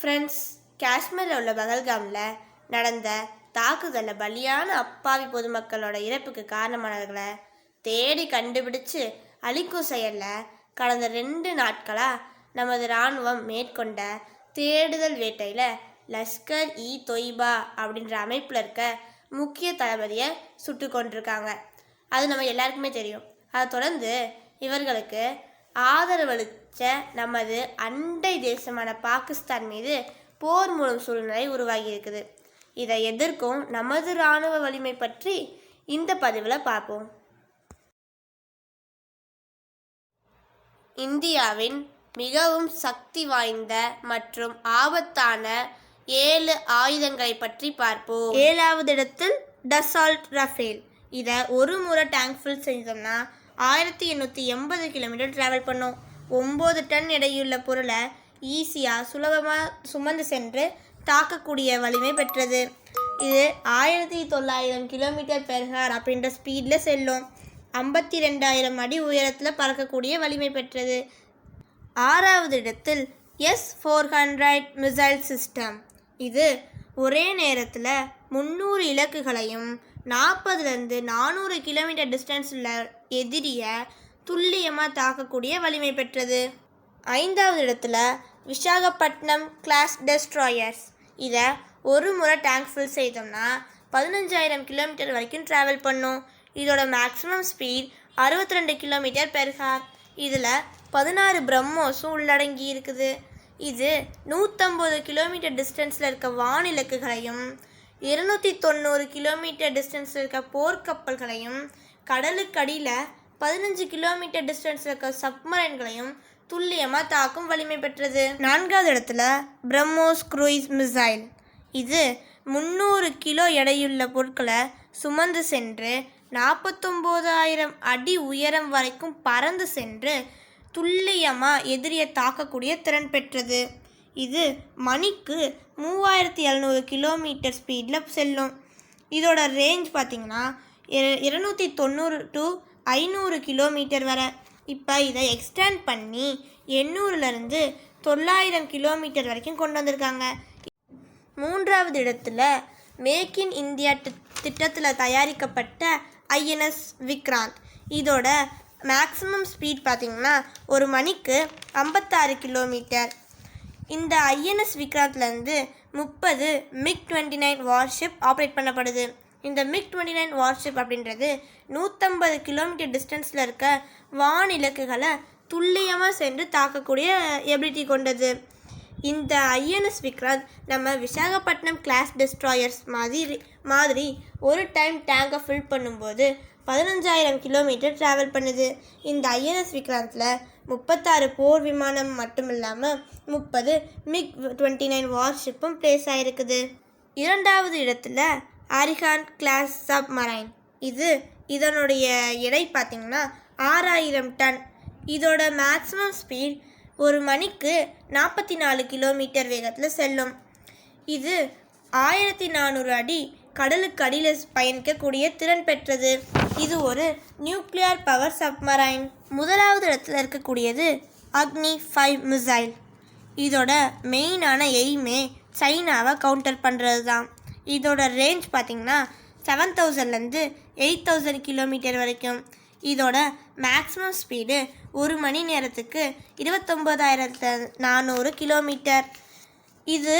Friends, காஷ்மீரில் உள்ள பகல்காமில் நடந்த தாக்குதலில் பலியான அப்பாவி பொதுமக்களோட இறப்புக்கு காரணமானவர்களை தேடி கண்டுபிடிச்சு அழிக்கும் செயலில் கடந்த 2 நாட்களாக நமது இராணுவம் மேற்கொண்ட தேடுதல் வேட்டையில் லஷ்கர்-இ-தொய்பா அப்படின்ற அமைப்பில் இருக்க முக்கிய தளபதியை சுட்டு கொண்டிருக்காங்க. அது நம்ம எல்லாருக்குமே தெரியும். அதை தொடர்ந்து இவர்களுக்கு ஆதரவளித்த நமது அண்டை தேசமான பாகிஸ்தான் மீது போர் மூலம் சூழ்நிலை உருவாகி இருக்குது. இதை எதிர்க்கும் நமது இராணுவ வலிமை பற்றி இந்த பதிவில் பார்ப்போம். இந்தியாவின் மிகவும் சக்தி வாய்ந்த மற்றும் ஆபத்தான 7 ஆயுதங்களை பற்றி பார்ப்போம். 7வது இடத்தில் டசால்ட் ரஃபேல். இதை ஒரு முறை டேங்க் ஃபில் செஞ்சோம்னா 1880 கிலோமீட்டர் டிராவல் பண்ணும். 9 டன் எடையுள்ள பொருளை ஈஸியாக சுலபமாக சுமந்து சென்று தாக்கக்கூடிய வலிமை பெற்றது. இது 1900 கிலோமீட்டர் பெர் ஹவர் அப்படின்ற ஸ்பீடில் செல்லும். 52,000 அடி உயரத்தில் பறக்கக்கூடிய வலிமை பெற்றது. 6வது இடத்தில் S-400 மிசைல் சிஸ்டம். இது ஒரே நேரத்தில் 300 இலக்குகளையும் 40 - 400 கிலோமீட்டர் டிஸ்டன்ஸில் எதிரியை துல்லியமாக தாக்கக்கூடிய வலிமை பெற்றது. 5வது இடத்துல விசாகப்பட்டினம் கிளாஸ் டெஸ்ட்ராயர்ஸ். இதை ஒரு முறை டேங்க் ஃபில் செய்தோம்னா 15,000 கிலோமீட்டர் வரைக்கும் ட்ராவல் பண்ணும். இதோட maximum speed 62 kilometre per hour. இதில் 16 பிரம்மோஸும் உள்ளடங்கி இருக்குது. இது 150 கிலோமீட்டர் டிஸ்டன்ஸில் இருக்க வானிலக்குகளையும் 290 கிலோமீட்டர் டிஸ்டன்ஸில் இருக்க போர்க்கப்பல்களையும் கடலுக்கடியில் 15 கிலோமீட்டர் டிஸ்டன்ஸில் இருக்க சப்மரைன்களையும் துல்லியமாக தாக்கும் வலிமை பெற்றது. 4வது இடத்துல பிரம்மோஸ் குரூயிஸ் மிசைல். இது 300 கிலோ எடையுள்ள பொருட்களை சுமந்து சென்று 49,000 அடி உயரம் வரைக்கும் பறந்து சென்று துல்லியமாக எதிரியை தாக்கக்கூடிய திறன் பெற்றது. இது மணிக்கு 3,700 கிலோமீட்டர் ஸ்பீடில் செல்லும். இதோட ரேஞ்ச் பார்த்திங்கன்னா 290 to 500 கிலோமீட்டர் வரை. இப்போ இதை எக்ஸ்டெண்ட் பண்ணி 800 - 900 கிலோமீட்டர் வரைக்கும் கொண்டு வந்திருக்காங்க. 3வது இடத்துல மேக் இன் இந்தியா திட்டத்தில் தயாரிக்கப்பட்ட INS விக்ராந்த். இதோட மேக்ஸிமம் ஸ்பீட் பார்த்திங்கன்னா ஒரு மணிக்கு 56 கிலோமீட்டர். இந்த INS விக்ராந்த்லேருந்து 30 MiG-29 வார்ஷிப் ஆப்ரேட் பண்ணப்படுது. இந்த MiG-29 வார்ஷிப் அப்படின்றது 150 கிலோமீட்டர் டிஸ்டன்ஸில் இருக்க வானிலக்குகளை துல்லியமாக சென்று தாக்கக்கூடிய எபிலிட்டி கொண்டது. இந்த INS விக்ராந்த் நம்ம விசாகப்பட்டினம் கிளாஸ் டெஸ்ட்ராயர்ஸ் மாதிரி ஒரு டைம் டேங்கை ஃபில் பண்ணும்போது 15,000 கிலோமீட்டர் ட்ராவல் பண்ணுது. இந்த INS விக்ராந்தில் 36 போர் விமானம் மட்டும் இல்லாமல் 30 MiG-29 வார்ஷிப்பும் பிளேஸ் ஆகிருக்குது. 2வது இடத்துல அரிஹாந்த் கிளாஸ் சப்மரைன். இதனுடைய எடை பார்த்திங்கன்னா 6,000 டன். இதோட மேக்ஸிமம் ஸ்பீட் ஒரு மணிக்கு 44 கிலோமீட்டர் வேகத்தில் செல்லும். இது 1,400 அடி கடலுக்கு அடியில் பயணிக்கக்கூடிய திறன் பெற்றது. இது ஒரு நியூக்ளியர் பவர் சப்மரைன். 1வது இடத்துல இருக்கக்கூடியது அக்னி 5 மிசைல். இதோட மெயினான எய்மே சைனாவை கவுண்டர் பண்ணுறது தான். இதோட ரேஞ்ச் பார்த்திங்கன்னா 7,000 - 8,000 கிலோமீட்டர் வரைக்கும். இதோட மேக்ஸிமம் ஸ்பீடு ஒரு மணி நேரத்துக்கு 29,400 கிலோமீட்டர். இது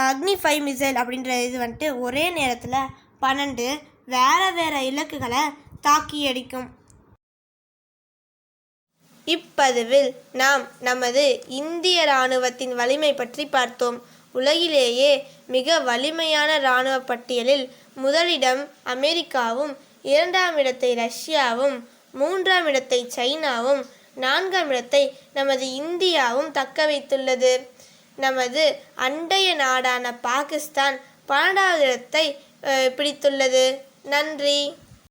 அக்னி 5 மிசைல் அப்படின்ற இது ஒரே நேரத்தில் 12 வேறு இலக்குகளை தாக்கி அடிக்கும். இப்பதிவில் நாம் நமது இந்திய இராணுவத்தின் வலிமை பற்றி பார்த்தோம். உலகிலேயே மிக வலிமையான இராணுவ பட்டியலில் முதலிடம் அமெரிக்காவும், 2ஆம் இடத்தை ரஷ்யாவும், 3ஆம் இடத்தை சைனாவும், 4ஆம் இடத்தை நமது இந்தியாவும் தக்க வைத்துள்ளது. நமது அண்டைய நாடான பாகிஸ்தான் 12வது இடத்தை பிடித்துள்ளது. நன்றி.